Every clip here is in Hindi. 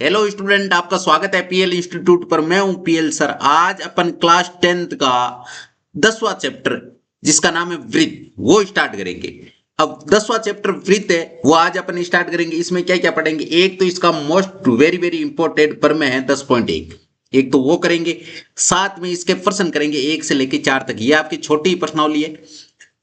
हेलो स्टूडेंट, आपका स्वागत है पीएल इंस्टीट्यूट पर। मैं हूं पीएल सर। आज अपन क्लास 10th का 10वां चैप्टर, जिसका नाम है वृत्त, वो स्टार्ट करेंगे। अब 10वां चैप्टर वृत्त है, वो आज अपन स्टार्ट करेंगे। इसमें क्या क्या पढ़ेंगे? एक तो इसका मोस्ट वेरी वेरी इंपॉर्टेंट प्रमेय है 10.1, एक तो वो करेंगे। साथ में इसके प्रश्न करेंगे 1 से लेकर 4 तक। ये आपकी छोटी प्रश्नावली है,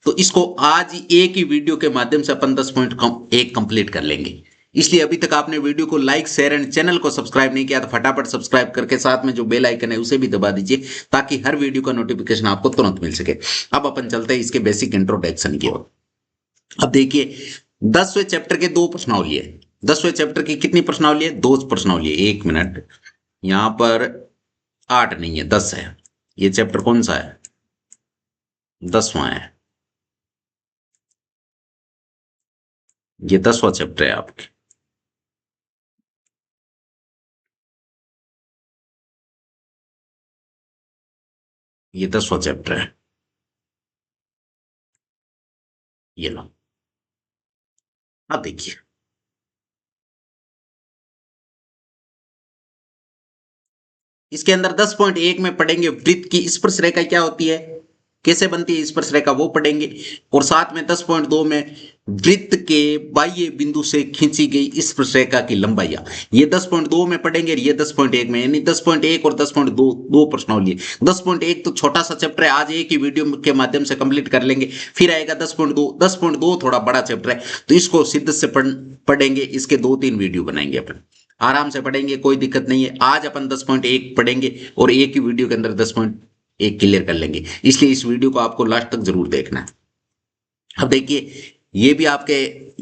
तो इसको आज ही एक ही वीडियो के माध्यम से अपन 10.1 कंप्लीट कर लेंगे। इसलिए अभी तक आपने वीडियो को लाइक शेयर एंड चैनल को सब्सक्राइब नहीं किया तो फटाफट सब्सक्राइब करके साथ में जो बेल आइकन है उसे भी दबा दीजिए, ताकि हर वीडियो का नोटिफिकेशन आपको तुरंत मिल सके। अब अपन चलते हैं इसके बेसिक इंट्रोडक्शन की ओर। अब देखिए, 10वें चैप्टर के दो प्रश्नावली है। 10वें चैप्टर की कितनी प्रश्नावली है? दो प्रश्नावली है। एक मिनट, यहां पर 8 नहीं है, 10 है। ये चैप्टर कौन सा है? 10वां है। ये 10वां चैप्टर है आपके। ये 10वां चैप्टर है। ये लो, अब देखिए, इसके अंदर 10.1 में पढ़ेंगे वृत्त की स्पर्श रेखा क्या होती है, कैसे बनती है स्पर्श रेखा, वो पढ़ेंगे। और साथ में 10.2 में वृत्त के बाह्य बिंदु से खींची गई स्पर्श रेखा की लंबाइयां, ये 10.2 में पढ़ेंगे। ये 10.1 में, यानी 10.1 और 10.2 दो प्रश्नावली है। 10.1 तो छोटा सा चैप्टर है, आज एक ही वीडियो के माध्यम से कंप्लीट कर लेंगे। फिर आएगा 10.2। 10.2 थोड़ा बड़ा चैप्टर है, तो इसको शिद्दत से पढ़ेंगे। इसके 2-3 वीडियो बनाएंगे अपन, आराम से पढ़ेंगे, कोई दिक्कत नहीं है। आज अपन 10.1 पढ़ेंगे और एक ही वीडियो के अंदर 10.1 क्लियर कर लेंगे। इसलिए इस वीडियो को आपको लास्ट तक जरूर देखना है। अब देखिए, ये भी आपके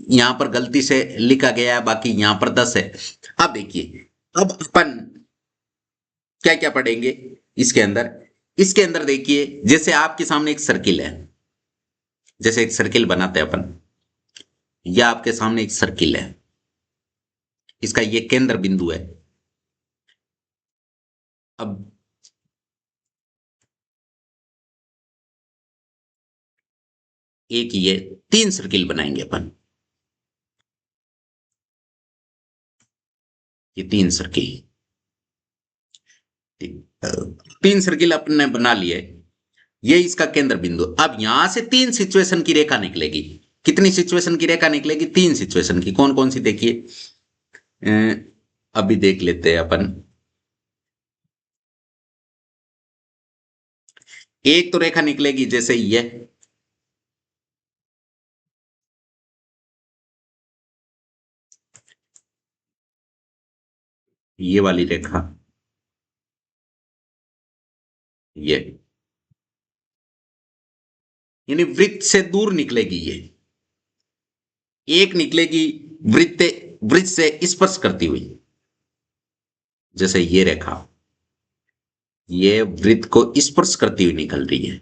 यहां पर गलती से लिखा गया है, बाकी यहां पर 10 है। अब देखिए, अब अपन क्या क्या पढ़ेंगे इसके अंदर। इसके अंदर देखिए, जैसे आपके सामने एक सर्किल है, जैसे एक सर्किल बनाते हैं अपन, या आपके सामने एक सर्किल है, इसका ये केंद्र बिंदु है। अब एक ये 3 सर्किल बनाएंगे अपन। ये 3 सर्किल, 3 सर्किल अपने बना लिए। ये इसका केंद्र बिंदु। अब यहां से 3 सिचुएशन की रेखा निकलेगी। कितनी सिचुएशन की रेखा निकलेगी? 3 सिचुएशन की। कौन कौन सी देखिए, अभी देख लेते हैं अपन। एक तो रेखा निकलेगी जैसे ये वाली रेखा, ये यानी वृत्त से दूर निकलेगी। ये एक निकलेगी वृत्त, वृत्त से स्पर्श करती हुई, जैसे ये रेखा, ये वृत्त को स्पर्श करती हुई निकल रही है।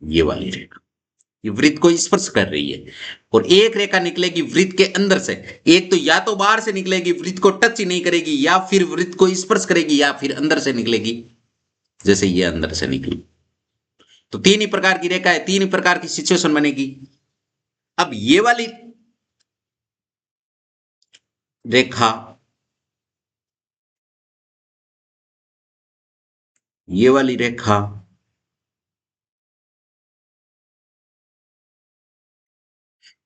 ये वाली रेखा, ये वृत्त को स्पर्श कर रही है। और एक रेखा निकलेगी वृत्त के अंदर से। एक तो या तो बाहर से निकलेगी, वृत्त को टच ही नहीं करेगी, या फिर वृत्त को स्पर्श करेगी, या फिर अंदर से निकलेगी, जैसे ये अंदर से निकली। तो 3 ही प्रकार की रेखा है, 3 ही प्रकार की सिचुएशन बनेगी। अब ये वाली रेखा, ये वाली रेखा,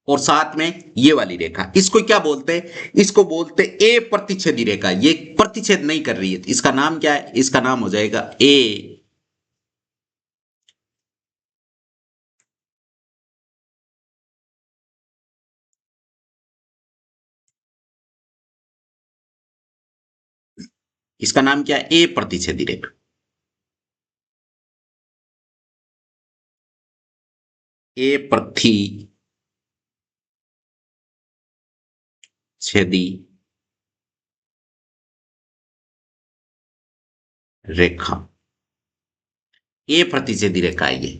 और साथ में ये वाली रेखा, इसको क्या बोलते हैं? इसको बोलते हैं ए प्रतिच्छेदी रेखा। ये प्रतिच्छेद नहीं कर रही है, इसका नाम क्या है? इसका नाम हो जाएगा ए। इसका नाम क्या है? ए प्रतिच्छेदी रेखा। ए प्रतिच्छेदी रेखा, ए प्रतिच्छेदी रेखा है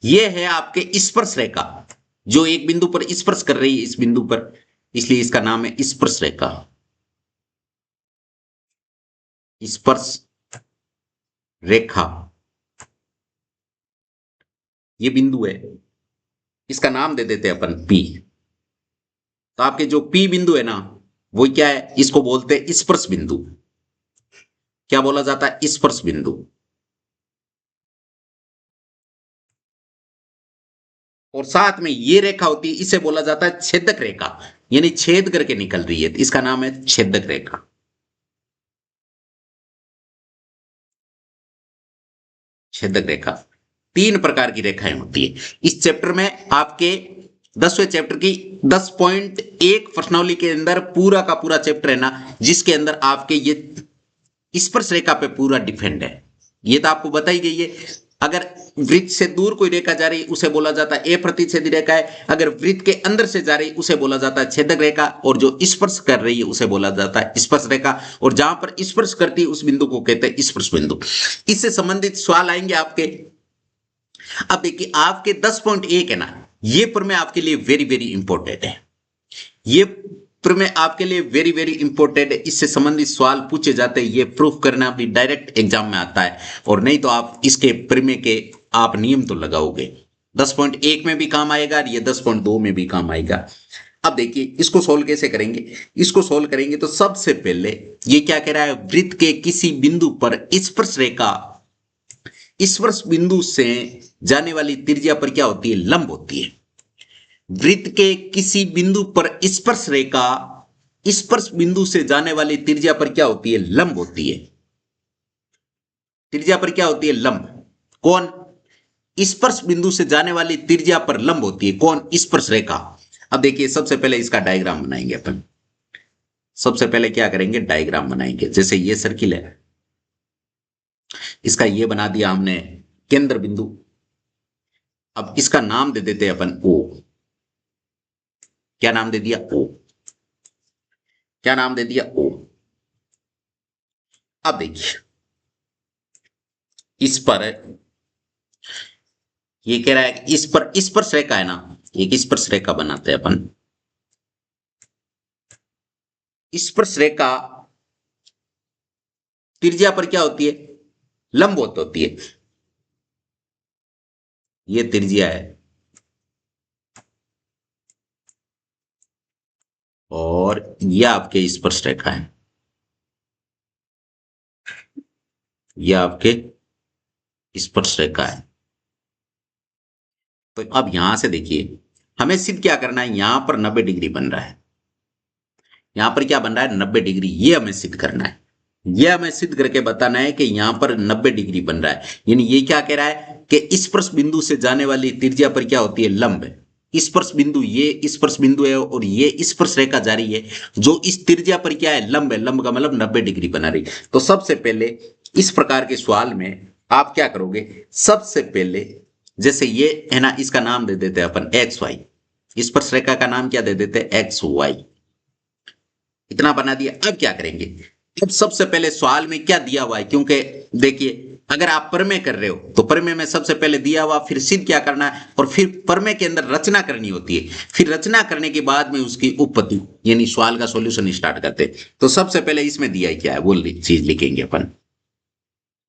ये है आपके स्पर्श रेखा, जो एक बिंदु पर स्पर्श कर रही है इस बिंदु पर, इसलिए इसका नाम है स्पर्श रेखा। स्पर्श रेखा, ये बिंदु है, इसका नाम दे देते हैं अपन पी। तो आपके जो पी बिंदु है ना, वो क्या है, इसको बोलते हैं स्पर्श बिंदु। क्या बोला जाता है, स्पर्श बिंदु। और साथ में ये रेखा होती है, इसे बोला जाता है छेदक रेखा, यानी छेद करके निकल रही है, इसका नाम है छेदक रेखा। छेदक रेखा। तीन प्रकार की रेखाएं होती है इस चैप्टर में। आपके 10वें चैप्टर की 10.1 प्रश्नावली के अंदर पूरा का पूरा चैप्टर है ना, जिसके अंदर आपके ये स्पर्श रेखा पे पूरा डिपेंड है। ये तो आपको बताई गई है। अगर वृत्त से दूर कोई रेखा जा रही उसे बोला जाता है ए प्रतिच्छेदी रेखा है, अगर वृत्त के अंदर से जा रही उसे बोला जाता है छेदक रेखा, और जो स्पर्श कर रही है उसे बोला जाता है स्पर्श रेखा, और जहां पर स्पर्श करती है उस बिंदु को कहते हैं स्पर्श बिंदु। इससे संबंधित सवाल आएंगे आपके। अब देखिए आपके 10.1 है ना, ये प्रमेय आपके लिए वेरी वेरी इंपॉर्टेंट है। ये प्रमेय आपके लिए वेरी वेरी इंपॉर्टेंट है, इससे संबंधित सवाल पूछे जाते हैं। ये प्रूफ करना भी डायरेक्ट एग्जाम में आता है, और नहीं तो आप इसके प्रमेय के आप नियम तो लगाओगे। 10.1 में भी काम आएगा और ये 10.2 में भी काम आएगा। अब देखिए इसको सोल्व कैसे करेंगे। इसको सोल्व करेंगे तो सबसे पहले ये क्या कह रहा है, वृत्त के किसी बिंदु पर स्पर्श रेखा स्पर्श बिंदु से जाने वाली त्रिज्या पर क्या होती है, लंब होती है। वृत्त के किसी बिंदु पर स्पर्श रेखा स्पर्श बिंदु से जाने वाली त्रिज्या पर क्या होती है, लंब होती है। त्रिज्या पर क्या होती है, लंब। कौन, स्पर्श बिंदु से जाने वाली त्रिज्या पर लंब होती है कौन, स्पर्श रेखा। अब देखिए सबसे पहले इसका डायग्राम बनाएंगे अपन। सबसे पहले क्या करेंगे, डायग्राम बनाएंगे। जैसे ये सर्किल है, इसका ये बना दिया हमने केंद्र बिंदु। अब इसका नाम दे देते हैं अपन ओ। क्या नाम दे दिया, ओ। क्या नाम दे दिया, ओ। अब देखिए इस पर ये कह रहा है इस पर स्पर्श रेखा है ना, एक स्पर्श रेखा बनाते हैं अपन। स्पर्श रेखा त्रिज्या पर क्या होती है, लंबवत होती है। ये त्रिज्या है और यह आपके स्पर्श रेखा है। यह आपके स्पर्श रेखा है। तो अब यहां से देखिए हमें सिद्ध क्या करना है, यहां पर 90 डिग्री बन रहा है। यहां पर क्या बन रहा है, 90 डिग्री। ये हमें सिद्ध करना है। यह हमें सिद्ध करके बताना है कि यहां पर 90 डिग्री बन रहा है। यानी ये क्या कह रहा है कि स्पर्श बिंदु से जाने वाली त्रिज्या पर क्या होती है, लंब है। स्पर्श बिंदु, ये स्पर्श बिंदु है और ये स्पर्श रेखा जा रही है जो इस त्रिज्या पर क्या है, लंब है। लंब का मतलब 90 डिग्री बना रही। तो सबसे पहले इस प्रकार के सवाल में आप क्या करोगे, सबसे पहले जैसे ये है ना, इसका नाम दे देते हैं अपन एक्स वाई। स्पर्श रेखा का नाम क्या दे देते हैं, एक्स वाई। इतना बना दिया। अब क्या करेंगे, अब सबसे पहले सवाल में क्या दिया हुआ है, क्योंकि देखिए अगर आप प्रमेय कर रहे हो तो प्रमेय में सबसे पहले दिया हुआ, फिर सिद्ध क्या करना है, और फिर प्रमेय के अंदर रचना करनी होती है। फिर रचना करने के बाद में उसकी उत्पत्ति यानी सवाल का सॉल्यूशन स्टार्ट करते हैं। तो सबसे पहले इसमें दिया है क्या है, वो चीज लिखेंगे अपन।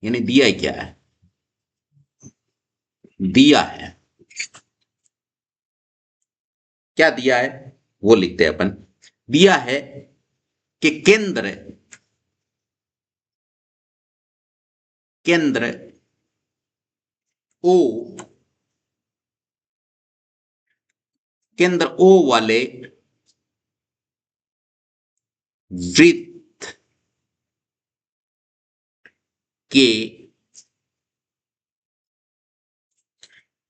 यानी दिया है क्या है, दिया है क्या दिया है, वो लिखते हैं अपन। दिया है कि केंद्र केंद्र ओ केंद्र ओ वाले वृत्त के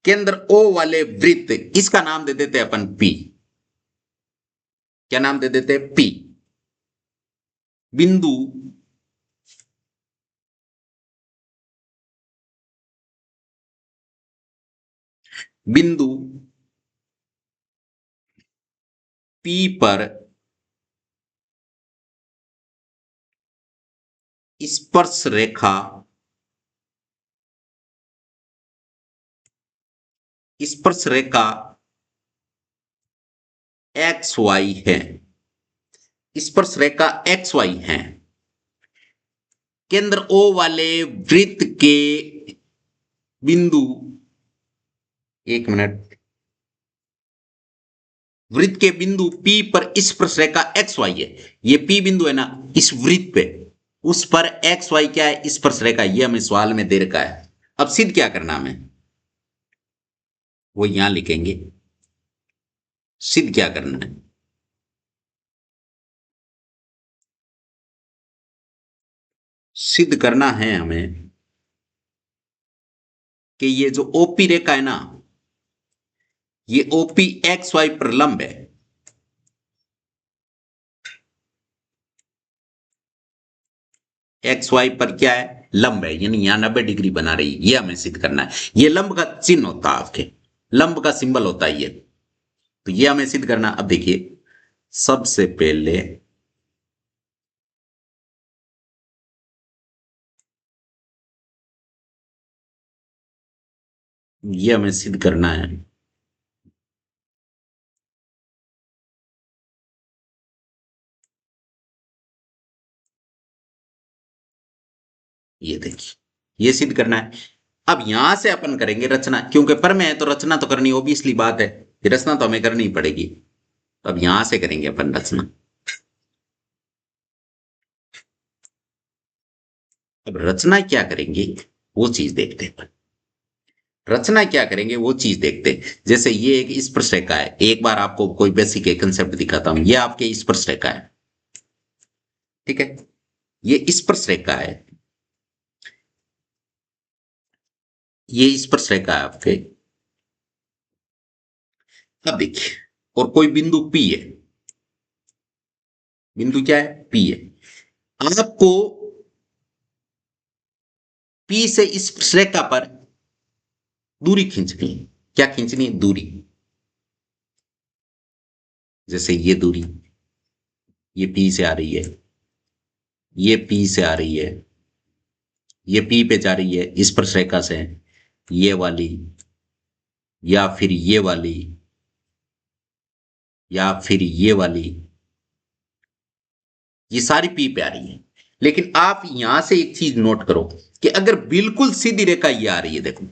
केंद्र ओ वाले वृत्त, इसका नाम दे देते हैं अपन पी। क्या नाम दे देते हैं, पी। बिंदु बिंदु पी पर स्पर्श रेखा स्पर्श रेखा एक्स वाई है। स्पर्श रेखा एक्स वाई है। केंद्र ओ वाले वृत्त के बिंदु, एक मिनट, वृत्त के बिंदु P पर स्पर्श रेखा एक्स वाई है, ये P बिंदु है ना इस वृत्त पे, उस पर एक्स वाई क्या है स्पर्श रेखा, ये हमें सवाल में दे रखा है। अब सिद्ध क्या करना हमें, वो यहां लिखेंगे, सिद्ध क्या करना है। सिद्ध करना है हमें कि ये जो ओपी रेखा है ना, ये ओपी एक्स वाई पर लंब है, एक्स वाई पर क्या है लंब है, यानी यहां 90 डिग्री बना रही है, ये हमें सिद्ध करना है। ये लंब का चिन्ह होता है, आपके लंब का सिंबल होता है ये, तो ये हमें सिद्ध करना। अब देखिए सबसे पहले ये हमें सिद्ध करना है, ये देखिए ये सिद्ध करना है। अब यहां से अपन करेंगे रचना, क्योंकि पर में है तो रचना तो करनी ओबियसली बात है, ये रचना तो हमें करनी ही पड़ेगी। तो अब यहां से करेंगे अपन रचना। अब रचना क्या करेंगे वो चीज देखते हैं अपन। रचना क्या करेंगे वो चीज देखते हैं। जैसे ये एक स्पर्श रेखा है, एक बार आपको कोई बेसिक एक कंसेप्ट दिखाता हूं, ये आपके स्पर्श रेखा है, ठीक है, ये स्पर्श रेखा है, ये स्पर्श रेखा है आपके। अब देखिए और कोई बिंदु P है, बिंदु क्या है P है, आपको P से इस रेखा पर दूरी खींचनी है। क्या खींचनी है दूरी, जैसे ये दूरी ये P से आ रही है, ये P से आ रही है, ये P पे जा रही है स्पर्श रेखा से, ये वाली या फिर ये वाली या फिर ये वाली, ये सारी P पे आ रही है। लेकिन आप यहां से एक चीज नोट करो कि अगर बिल्कुल सीधी रेखा ये आ रही है, देखो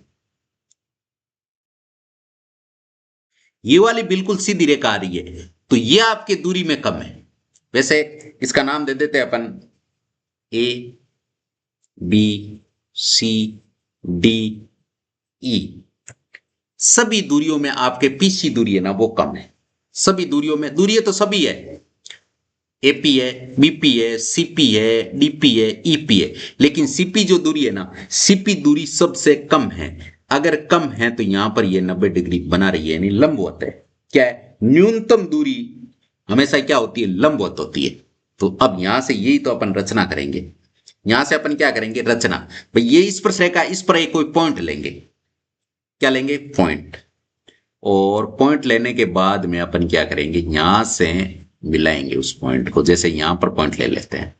ये वाली बिल्कुल सीधी रेखा आ रही है, तो ये आपके दूरी में कम है। वैसे इसका नाम दे देते हैं अपन A B C D E. सभी दूरियों में आपके पीसी दूरी है ना वो कम है, सभी दूरियों में, दूरी है तो सभी है, एपी है, बीपी है, सीपी है, डीपी है, ईपी है, लेकिन सीपी जो दूरी है ना, सीपी दूरी सबसे कम है। अगर कम है तो यहां पर ये 90 डिग्री बना रही है, यानी लंबवत है। क्या है न्यूनतम दूरी हमेशा क्या होती है लंबवत होती है। तो अब यहां से यही तो अपन रचना करेंगे, यहां से अपन क्या करेंगे रचना। भाई ये स्पर्श रेखा, इस पर एक कोई पॉइंट लेंगे, क्या लेंगे पॉइंट, और पॉइंट लेने के बाद में अपन क्या करेंगे यहां से मिलाएंगे उस पॉइंट को। जैसे यहां पर पॉइंट ले लेते हैं,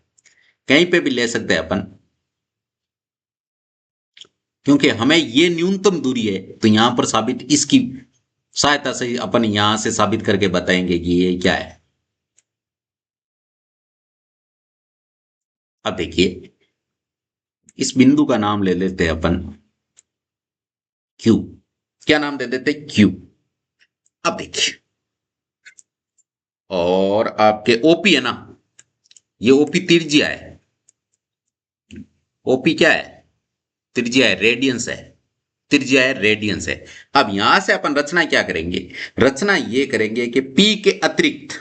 कहीं पे भी ले सकते हैं अपन, क्योंकि हमें ये न्यूनतम दूरी है, तो यहां पर साबित इसकी सहायता से अपन यहां से साबित करके बताएंगे कि ये क्या है। अब देखिए इस बिंदु का नाम ले लेते हैं अपन क्यू, क्या नाम दे देते क्यू। अब देखिए और आपके ओपी है ना, ये ओपी त्रिज्या है, ओपी क्या है त्रिज्या है, रेडियंस है, त्रिज्या है रेडियंस है। अब यहां से अपन रचना क्या करेंगे, रचना ये करेंगे कि P के अतिरिक्त,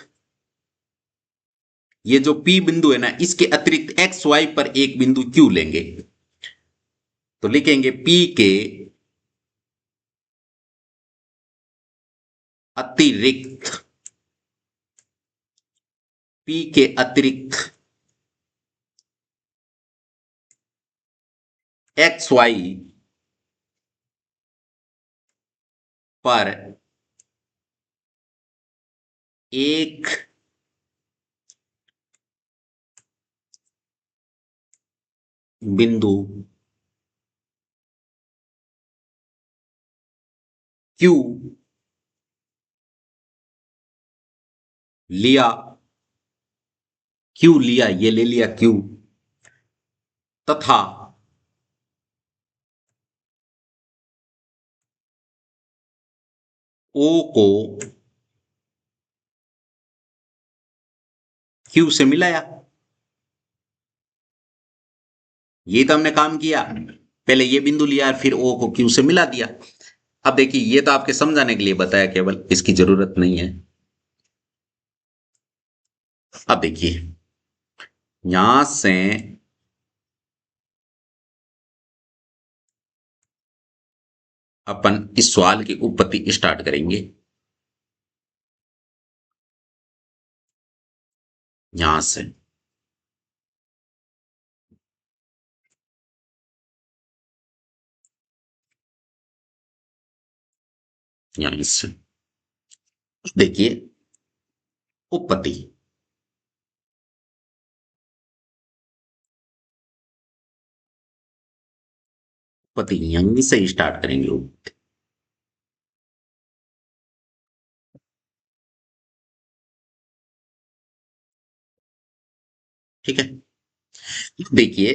ये जो P बिंदु है ना इसके अतिरिक्त एक्स वाई पर एक बिंदु Q लेंगे। तो लिखेंगे P के अतिरिक्त, P के अतिरिक्त एक्स वाई पर एक बिंदु Q लिया, Q लिया, ये ले लिया Q, तथा O को क्यू से मिलाया। ये तो हमने काम किया, पहले ये बिंदु लिया फिर ओ को क्यू से मिला दिया। अब देखिए ये तो आपके समझाने के लिए बताया, केवल इसकी जरूरत नहीं है। अब देखिए यहां से अपन इस सवाल की उत्पत्ति स्टार्ट करेंगे। यहां से यहां से देखिए उत्पत्ति, उत्पत्ति यहीं से स्टार्ट करेंगे। ठीक है, देखिए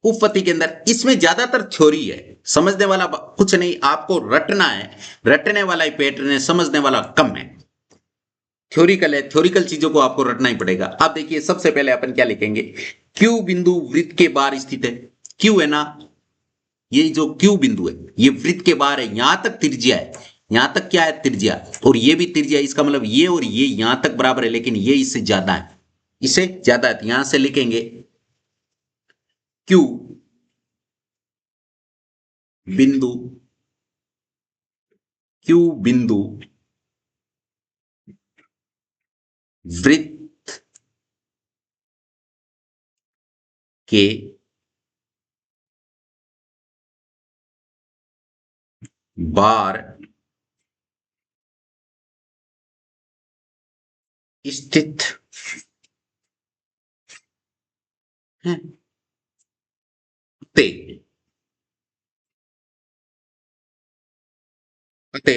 उपपत्ति के अंदर इसमें ज्यादातर थ्योरी है, समझने वाला कुछ नहीं, आपको रटना है, रटने वाला ही पैटर्न है, समझने वाला कम है। थ्योरिकल है, थ्योरिकल चीजों को आपको रटना ही पड़ेगा। अब देखिए सबसे पहले अपन क्या लिखेंगे, क्यू बिंदु वृत्त के बाहर स्थित है। क्यू है ना, ये जो क्यू बिंदु है ये वृत्त के बाहर है, यहां तक त्रिज्या है, यहां तक क्या है त्रिज्या, और ये भी त्रिज्या, इसका मतलब ये और ये यहां तक बराबर है, लेकिन ये इससे ज्यादा है, इससे ज्यादा है, तो यहां से लिखेंगे क्यू बिंदु, क्यू बिंदु वृत्त के बाहर स्थित है। ते ते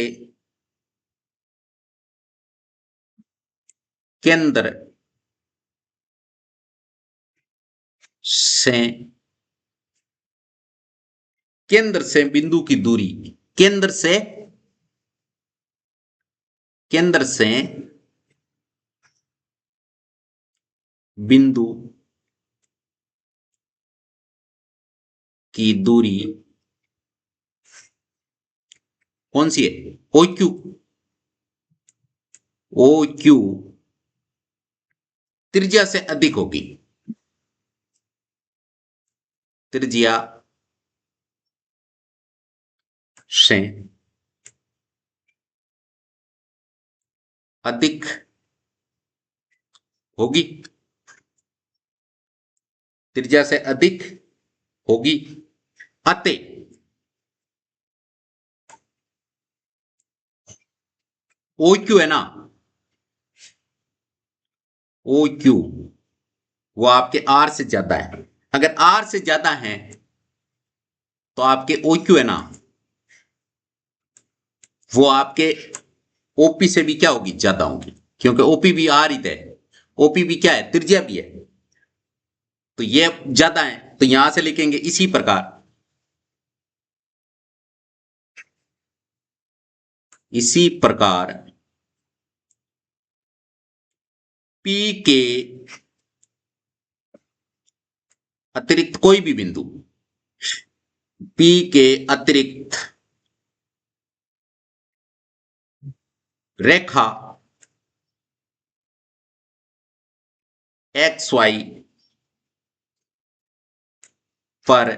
केंद्र से, केंद्र से बिंदु की दूरी, केंद्र से, केंद्र से बिंदु की दूरी कौन सी है, ओ क्यू, ओ क्यू त्रिज्या से अधिक होगी, त्रिज्या से अधिक होगी, त्रिज्या से अधिक होगी, अतः ओ क्यू है ना, ओ क्यू वो आपके आर से ज्यादा है। अगर आर से ज्यादा है तो आपके ओ क्यू है ना, वो आपके ओपी से भी क्या होगी, ज्यादा होगी, क्योंकि ओपी भी आर ही है, ओपी भी क्या है, त्रिज्या भी है, तो ये ज्यादा है, तो यहां से लिखेंगे इसी प्रकार, इसी प्रकार पी के अतिरिक्त कोई भी बिंदु, पी के अतिरिक्त रेखा एक्स वाई पर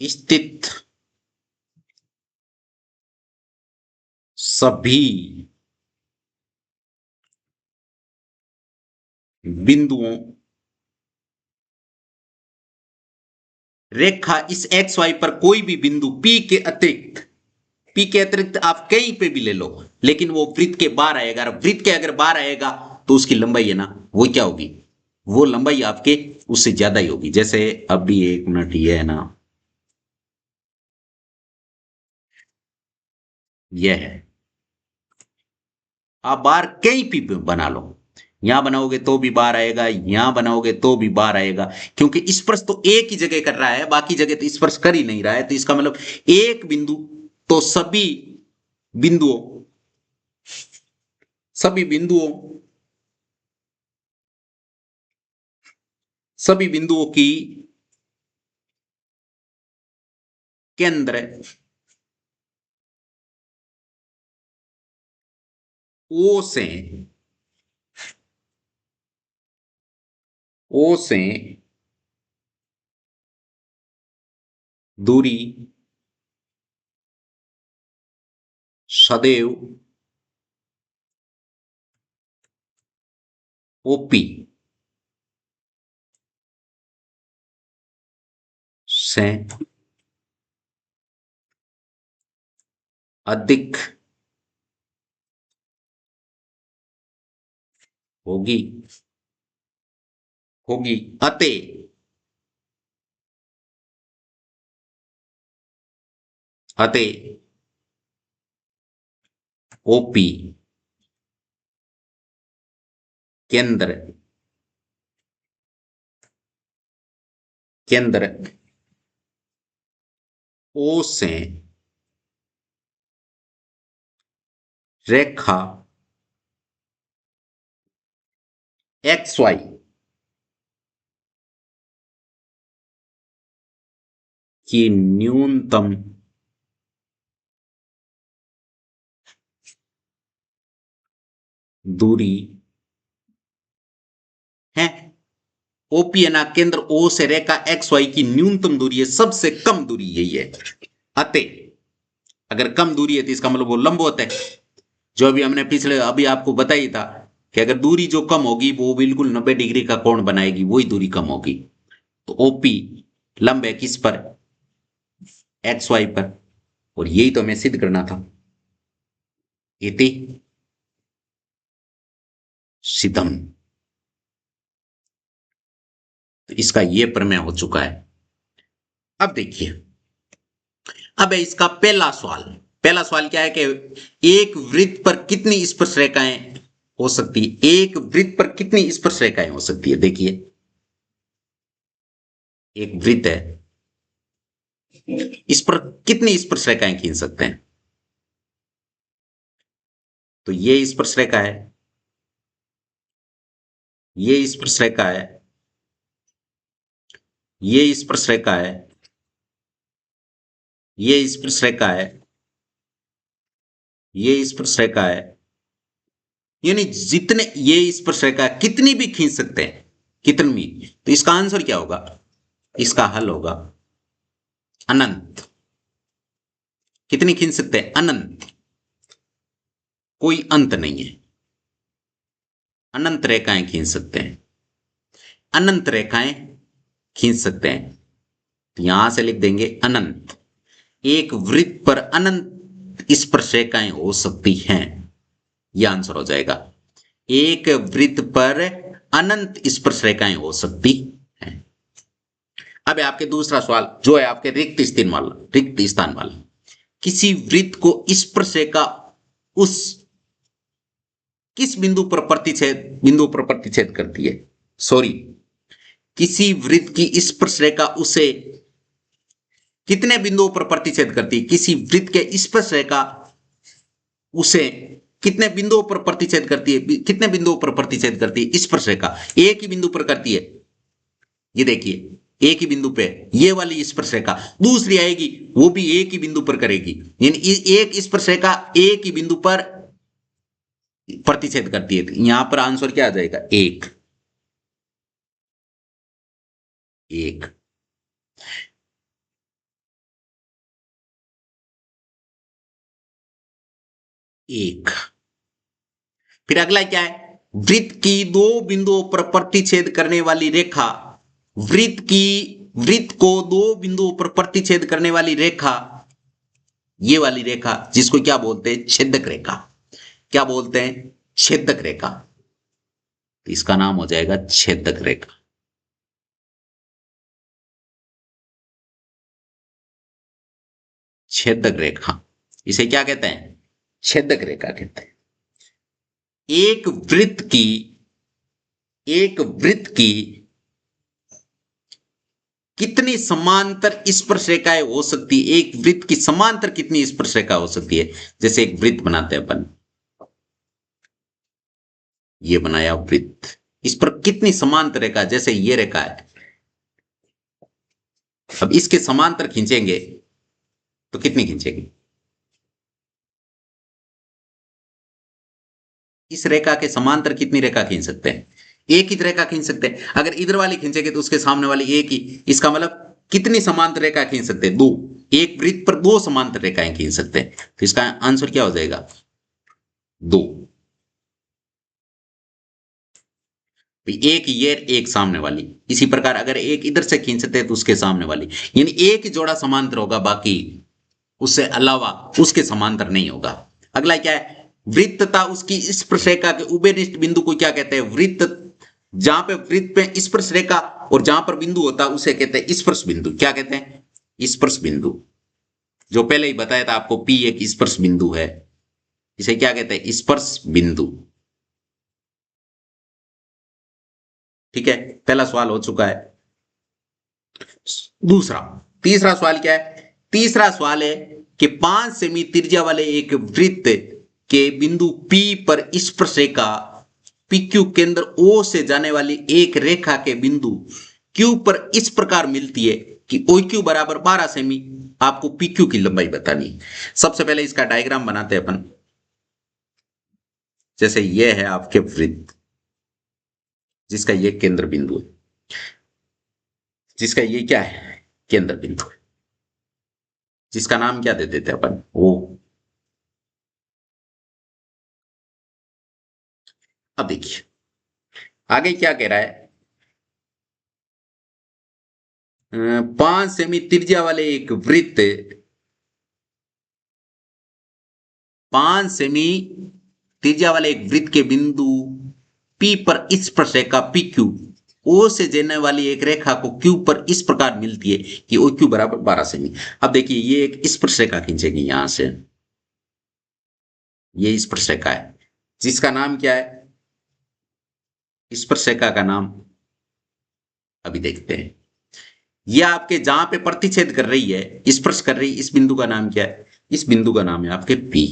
स्थित सभी बिंदुओं, रेखा इस एक्स वाई पर कोई भी बिंदु पी के अतिरिक्त, पी के अतिरिक्त आप कहीं पे भी ले लो, लेकिन वो वृत्त के बाहर आएगा, वृत्त के अगर बाहर आएगा तो उसकी लंबाई है ना वो क्या होगी, वो लंबाई आपके उससे ज्यादा ही होगी। जैसे अभी 1 मिनट ये है ना, यह है, आप बाहर कहीं भी बना लो, यहां बनाओगे तो भी बाहर आएगा, यहां बनाओगे तो भी बाहर आएगा, क्योंकि स्पर्श तो एक ही जगह कर रहा है, बाकी जगह तो स्पर्श कर ही नहीं रहा है, तो इसका मतलब एक बिंदु तो बिंदुओं सभी बिंदुओं सभी बिंदुओं की केंद्र ओ से दूरी सदैव ओपी से अधिक होगी होगी अतः ओपी केंद्र ओ से रेखा एक्स वाई की न्यूनतम दूरी है। ओपी है ना, केंद्र ओ से रेखा एक्स वाई की न्यूनतम दूरी है, सबसे कम दूरी यही है। अतः अगर कम दूरी है तो इसका मतलब वो लंबवत है, जो अभी हमने पिछले अभी आपको बताई था कि अगर दूरी जो कम होगी वो बिल्कुल 90 डिग्री का कोण बनाएगी, वही दूरी कम होगी। तो ओपी लंब है किस पर, एक्स वाई पर, और यही तो हमें सिद्ध करना था। इति सिद्धम, तो इसका ये प्रमेय हो चुका है। अब देखिए, अब है इसका पहला सवाल। पहला सवाल क्या है कि एक वृत्त पर कितनी स्पर्श रेखाएं हो सकती है, एक वृत्त पर कितनी स्पर्श रेखाएं हो सकती है। देखिए एक वृत्त है, इस पर कितनी स्पर्श रेखाएं खींच सकते हैं। तो ये स्पर्श रेखा है, ये स्पर्श रेखा है, ये स्पर्श रेखा है, ये स्पर्श रेखा है, ये स्पर्श रेखा है, यानी जितने ये स्पर्श रेखा कितनी भी खींच सकते हैं, कितनी भी। तो इसका आंसर क्या होगा, इसका हल होगा अनंत। कितनी खींच सकते हैं, अनंत, कोई अंत नहीं है। अनंत रेखाएं खींच सकते हैं, अनंत रेखाएं खींच सकते हैं। तो यहां से लिख देंगे अनंत, एक वृत्त पर अनंत स्पर्श रेखाएं हो सकती हैं, यह आंसर हो जाएगा। एक वृत्त पर अनंत स्पर्श रेखाएं हो सकती हैं। अब आपके दूसरा सवाल जो है आपके रिक्त स्थान वाला। किसी वृत्त को स्पर्श रेखा उस किस बिंदु पर प्रतिच्छेद करती है। सॉरी, किसी वृत्त की स्पर्श रेखा उसे कितने बिंदुओं पर प्रतिच्छेद करती है। किसी वृत्त के स्पर्श रेखा उसे कितने बिंदुओं पर प्रतिच्छेद करती है, कितने बिंदुओं पर प्रतिच्छेद करती है स्पर्श रेखा। एक ही बिंदु पर करती है, ये देखिए एक ही बिंदु पे ये वाली स्पर्श रेखा, दूसरी आएगी वो भी एक ही बिंदु पर करेगी, यानी एक स्पर्श रेखा एक ही बिंदु पर प्रतिच्छेद करती है। यहां पर आंसर क्या आ जाएगा, एक। एक एक फिर अगला क्या है, वृत्त की दो बिंदुओं पर प्रतिच्छेद करने वाली रेखा, वृत्त को दो बिंदुओं पर प्रतिच्छेद करने वाली रेखा, ये वाली रेखा जिसको क्या बोलते हैं, छेदक रेखा। क्या बोलते हैं, छेदक रेखा। तो इसका नाम हो जाएगा छेदक रेखा। छेदक रेखा, इसे क्या कहते हैं, छेदक रेखा कहते हैं। एक वृत्त की कितनी समांतर स्पर्श रेखाएं हो सकती है, एक वृत्त की समांतर कितनी स्पर्श रेखा हो सकती है। जैसे एक वृत्त बनाते हैं अपन, ये बनाया वृत्त, इस पर कितनी समांतर रेखा, जैसे ये रेखा है, अब इसके समांतर खींचेंगे तो कितनी खींचेंगे? इस रेखा के समांतर कितनी रेखा खींच सकते हैं? एक ही रेखा खींच सकते हैं। अगर इधर वाली खींचेंगे तो उसके सामने वाली एक ही, इसका मतलब कितनी समांतर रेखा खींच सकते हैं? दो। एक वृत्त पर दो समांतर रेखाएं खींच सकते हैं, तो इसका आंसर क्या हो जाएगा? दो। एक ये, एक सामने वाली। इसी प्रकार अगर एक इधर से खींचते हैं तो उसके सामने वाली, यानी एक ही जोड़ा समांतर होगा, बाकी उससे अलावा उसके समांतर नहीं होगा। अगला क्या है? वृत्त तथा उसकी स्पर्शरेखा के उभयनिष्ठ बिंदु को क्या कहते हैं? वृत्त। जहां पे वृत्त पे स्पर्श रेखा और जहां पर बिंदु होता है उसे कहते हैं स्पर्श बिंदु। क्या कहते हैं? स्पर्श बिंदु। जो पहले ही बताया था आपको, पी एक स्पर्श बिंदु है। इसे क्या कहते हैं? स्पर्श बिंदु। ठीक है, पहला सवाल हो चुका है। दूसरा, तीसरा सवाल क्या है? तीसरा सवाल है कि 5 सेमी त्रिज्या वाले एक वृत्त के बिंदु P पर स्पर्श रेखा PQ केंद्र O से जाने वाली एक रेखा के बिंदु Q पर इस प्रकार मिलती है कि OQ बराबर 12 सेमी। आपको PQ की लंबाई बतानी है। सबसे पहले इसका डायग्राम बनाते हैं अपन। जैसे यह है आपके वृत्त, जिसका ये केंद्र बिंदु है, जिसका ये क्या है? केंद्र बिंदु है, जिसका नाम क्या दे देते हैं अपन? O। अब देखिए आगे क्या कह रहा है। 5 सेमी त्रिज्या वाले एक वृत्त, 5 सेमी त्रिज्या वाले एक वृत्त के बिंदु P पर इस स्पर्श रेखा PQ O से जाने वाली एक रेखा को Q पर इस प्रकार मिलती है कि OQ बराबर 12 सेमी। अब देखिए ये एक स्पर्श रेखा खींचेगी यहां से, ये स्पर्श रेखा है, जिसका नाम क्या है? स्पर्श रेखा का नाम अभी देखते हैं। ये आपके जहां पे प्रतिच्छेद कर रही है, स्पर्श कर रही है, इस बिंदु का नाम क्या है? इस बिंदु का नाम है आपके P।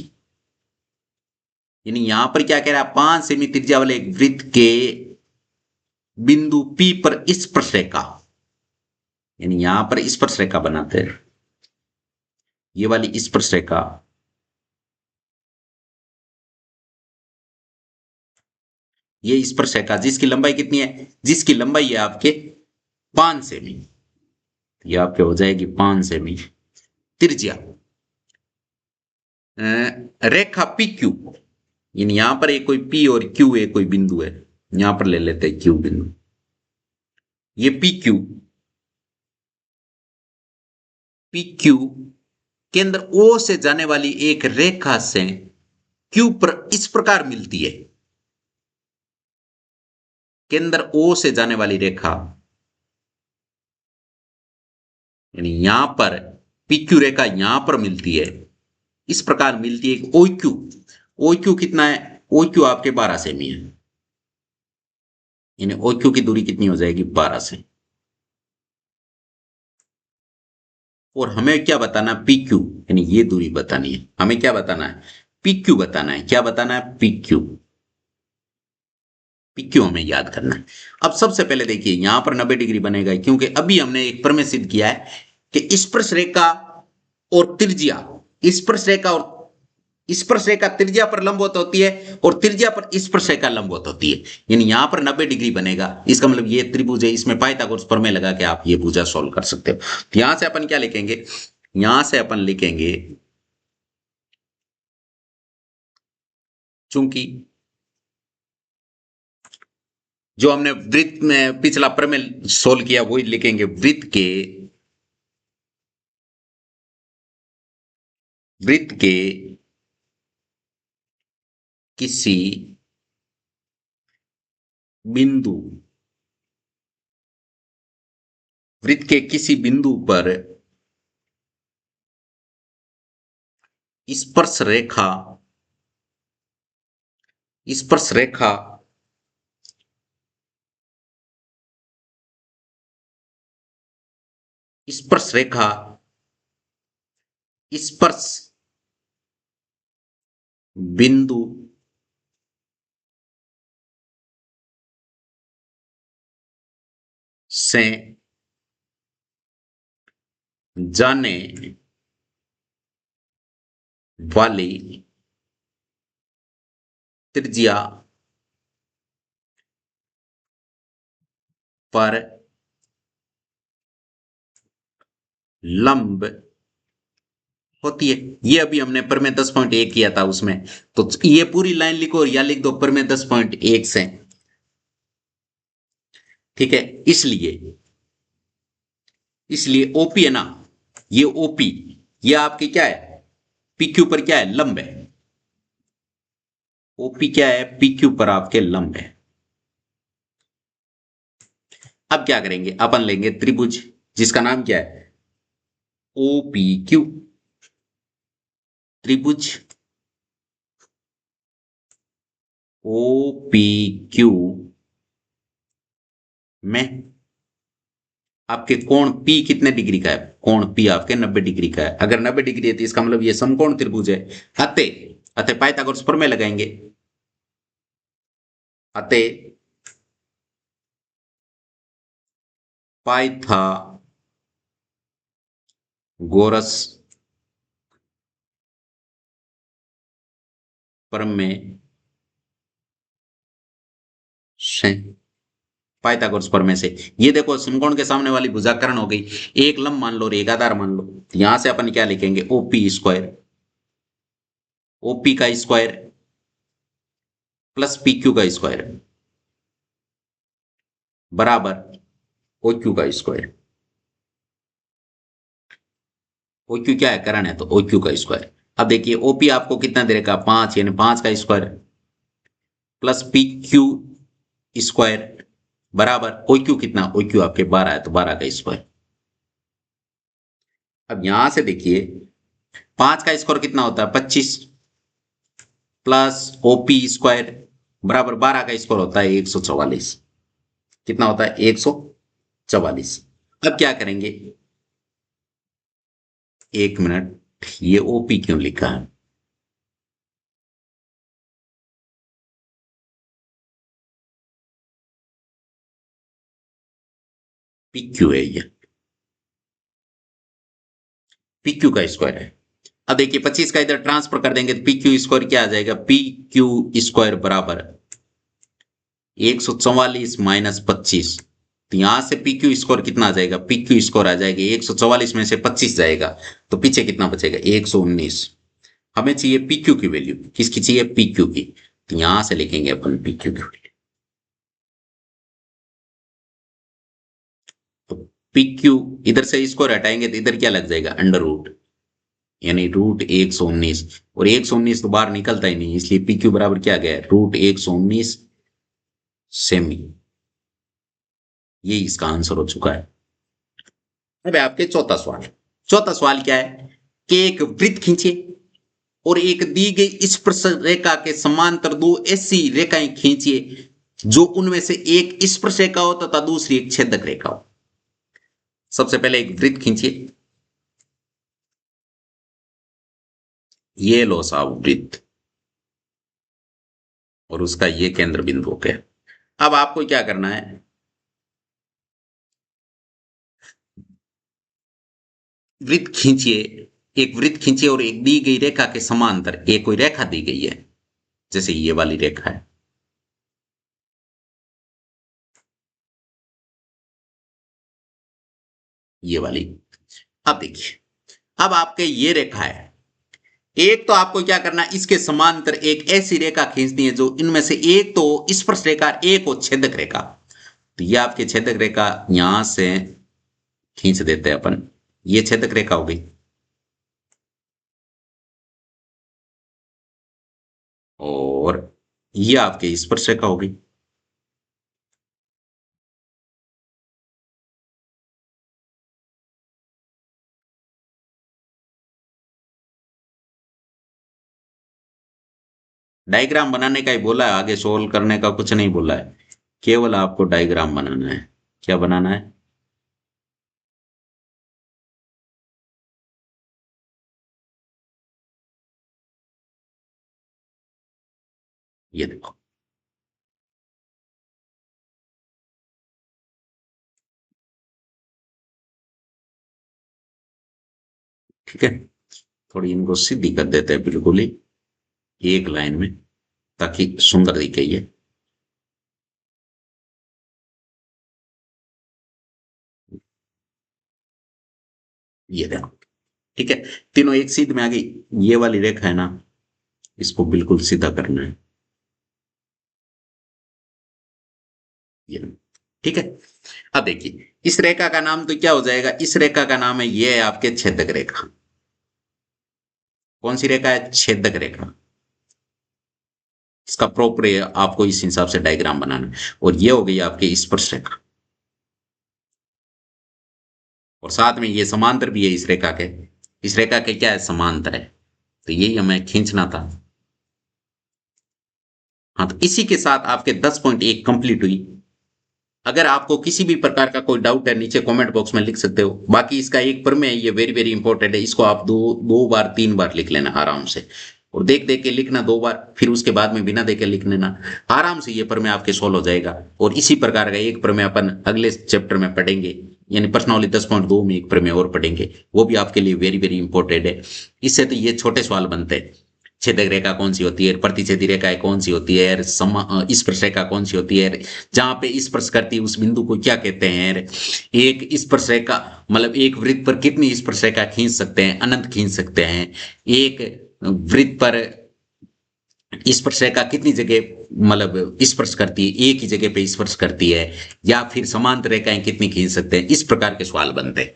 यानी यहां पर क्या कह रहा है? 5 सेमी त्रिज्या वाले एक वृत्त के बिंदु P पर स्पर्श रेखा, यानी यहां पर स्पर्श रेखा बनाते हैं, ये वाली स्पर्श रेखा, ये स्पर्श रेखा जिसकी लंबाई कितनी है? जिसकी लंबाई है आपके 5 सेमी। ये आपके हो जाएगी 5 सेमी त्रिज्या रेखा पी क्यू। यानी यहां पर एक कोई P और Q एक कोई बिंदु है, यहां पर ले लेते हैं Q बिंदु। ये PQ केंद्र O से जाने वाली एक रेखा से Q पर इस प्रकार मिलती है। केंद्र O से जाने वाली रेखा, यानी यहां पर PQ रेखा यहां पर मिलती है, इस प्रकार मिलती है। OQ, OQ कितना है? OQ आपके 12 सेमी है, यानी OQ की दूरी कितनी हो जाएगी? 12 से। और हमें क्या बताना है? PQ, यानी ये दूरी बतानी है। हमें क्या बताना है? PQ बताना है। क्या बताना है? PQ। PQ हमें याद करना है। अब सबसे पहले देखिए यहां पर 90 डिग्री बनेगा, क्योंकि अभी हमने एक प्रमेय सिद्ध किया है कि स्पर्श रेखा और त्रिज्या, स्पर्श रेखा और स्पर्श रेखा त्रिज्या पर लंबवत होती है और त्रिज्या पर स्पर्श रेखा लंबवत होती है। यानी यहां पर 90 डिग्री बनेगा। इसका मतलब ये त्रिभुज है, इसमें पाइथागोरस प्रमेय लगा के आप ये भुजा सॉल्व कर सकते हो। तो यहां से अपन क्या लिखेंगे? यहां से अपन लिखेंगे, चूंकि जो हमने वृत्त में पिछला प्रमेय सोल्व किया वही लिखेंगे, वृत्त के किसी बिंदु, वृत्त के किसी बिंदु पर स्पर्श रेखा, स्पर्श रेखा स्पर्श रेखा स्पर्श बिंदु से जाने वाली त्रिज्या पर लंब होती है। ये अभी हमने पर में 10.1 किया था उसमें। तो ये पूरी लाइन लिखो और या लिख दो पर में 10.1 से। ठीक है। इसलिए इसलिए ओपी है ना, ये ओपी, ये आपकी क्या है, पीक्यू पर क्या है, लंब है। ओपी क्या है, पीक्यू पर आपके लंब है। अब क्या करेंगे, अपन लेंगे त्रिभुज जिसका नाम क्या है, ओपी क्यू। त्रिभुज ओपी क्यू में आपके कोण पी कितने डिग्री का है, कोण पी आपके 90 डिग्री का है। अगर 90 डिग्री है तो इसका मतलब ये समकोण त्रिभुज है। अतः अतः पाइथागोरस प्रमेय लगाएंगे। अतः पाइथागोरस प्रमेय से, पाइथागोरस प्रमेय से, ये देखो समकोण के सामने वाली भुजाकर्ण हो गई, एक लंब मान लो और एक आधार मान लो। यहां से अपन क्या लिखेंगे, ओपी स्क्वायर, ओपी का स्क्वायर प्लस पी क्यू का स्क्वायर बराबर ओ क्यू का स्क्वायर। ओ क्यू क्या है, करण है, तो ओ क्यू का स्क्वायर। अब देखिए ओपी आपको कितना दे रखा, 5, यानी 5 का square plus P Q square बराबर ओ क्यू कितना, ओ क्यू आपके 12 है तो 12 का स्क्वायर। अब यहां से देखिए 5 का स्क्वायर कितना होता है, 25 प्लस ओपी स्क्वायर बराबर 12 का स्क्वायर होता है 144। कितना होता है, 144। अब क्या करेंगे, एक मिनट, ये ओपी क्यों लिखा है, पी क्यू है ये, पी क्यू का स्क्वायर है। अब देखिए 25 का इधर ट्रांसफर कर देंगे तो पी क्यू स्क्वायर क्या आ जाएगा, पी क्यू स्क्वायर बराबर 144 माइनस 25। तो यहां से पी क्यू स्कोर कितना आ जाएगा, पी क्यू स्कोर आ जाएगा 144 में से 25 जाएगा तो पीछे कितना बचेगा, 119। हमें चाहिए पी क्यू की वैल्यू, किसकी चाहिए, पी क्यू की। तो यहां से लिखेंगे अपन पी क्यू की वैल्यू। तो पी क्यू, इधर से स्कोर हटाएंगे तो इधर क्या लग जाएगा, अंडर रूट, यानी रूट 119। और 119 तो बाहर निकलता ही नहीं, इसलिए पी क्यू बराबर क्या गया, रूट 119 सेमी। ये इसका आंसर हो चुका है। अब आपके चौथा सवाल, चौथा सवाल क्या है कि एक वृत्त खींचे और एक दी गई स्पर्श रेखा के समांतर दो ऐसी रेखाएं खींचिए जो उनमें से एक स्पर्श रेखा हो तथा दूसरी एक छेदक रेखा हो। सबसे पहले एक वृत्त खींचिए, ये लो साहब वृत्त, और उसका ये केंद्र बिंदु हो गया। अब आपको क्या करना है, वृत्त खींचिए, एक वृत्त खींचिए और एक दी गई रेखा के समांतर एक कोई रेखा दी गई है, जैसे ये वाली रेखा है, ये वाली। अब देखिए, अब आपके ये रेखा है, एक तो आपको क्या करना है, इसके समांतर एक ऐसी रेखा खींचनी है जो इनमें से एक तो स्पर्श रेखा, एक हो छेदक रेखा। तो ये आपकी छेदक रेखा यहां से खींच देते हैं अपन, ये छेदक रेखा हो गई। और ये आपकी स्पर्श रेखा हो गई। डायग्राम बनाने का ही बोला है, आगे सोल्व करने का कुछ नहीं बोला है, केवल आपको डायग्राम बनाना है। क्या बनाना है, ये देखो। ठीक है, थोड़ी इनको सीधी कर देते हैं बिल्कुल ही एक लाइन में, ताकि सुंदर दिखे ये देखो। ठीक है, तीनों एक सीध में आ गई। ये वाली रेखा है ना, इसको बिल्कुल सीधा करना है ये। ठीक है, अब देखिए इस रेखा का नाम तो क्या हो जाएगा, इस रेखा का नाम है, ये है आपके छेदक रेखा। कौन सी रेखा है, छेदक रेखा। इसका प्रॉपर आपको इस हिसाब से डायग्राम बनाना है। और ये हो गई आपकी स्पर्श रेखा, और साथ में ये समांतर भी है इस रेखा के। इस रेखा के क्या है, समांतर है। तो यही हमें खींचना था। हाँ, तो इसी के साथ आपके 10.1 कंप्लीट हुई। अगर आपको किसी भी प्रकार का कोई डाउट है, नीचे कमेंट बॉक्स में लिख सकते हो। बाकी इसका एक प्रमेय है, ये वेरी वेरी इंपॉर्टेंट है, इसको आप दो बार 3 बार लिख लेना आराम से। और देख देख के लिखना 2 बार, फिर उसके बाद में बिना देख के लिख लेना। आराम से ये प्रमेय आपके सोल्व हो जाएगा। और इसी प्रकार का एक प्रमेय अपन अगले चैप्टर में पढ़ेंगे, यानी पर्सनली 10.2 में एक प्रमेय और पढ़ेंगे, वो भी आपके लिए वेरी वेरी इंपॉर्टेंट है। इससे तो ये छोटे सवाल बनते हैं, छेदक रेखा कौन सी होती है, प्रतिच्छेदी रेखाएं कौन सी होती है, स्पर्श रेखा कौन सी होती है, जहां पे स्पर्श करती है उस बिंदु को क्या कहते हैं, एक स्पर्श रेखा मतलब एक वृत्त पर कितनी स्पर्श रेखा खींच सकते हैं, अनंत खींच सकते हैं। एक वृत्त पर स्पर्श रेखा कितनी जगह मतलब स्पर्श करती है, एक ही जगह पे स्पर्श करती है, या फिर समांतर रेखाएं कितनी खींच सकते हैं, इस प्रकार के सवाल बनते हैं।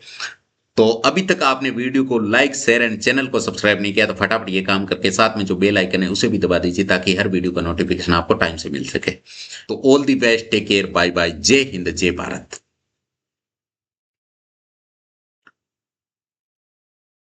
तो अभी तक आपने वीडियो को लाइक शेयर एंड चैनल को सब्सक्राइब नहीं किया तो फटाफट ये काम करके साथ में जो बेल आइकन है उसे भी दबा दीजिए, ताकि हर वीडियो का नोटिफिकेशन आपको टाइम से मिल सके। तो all the best, take care, bye bye, जय हिंद, जय भारत।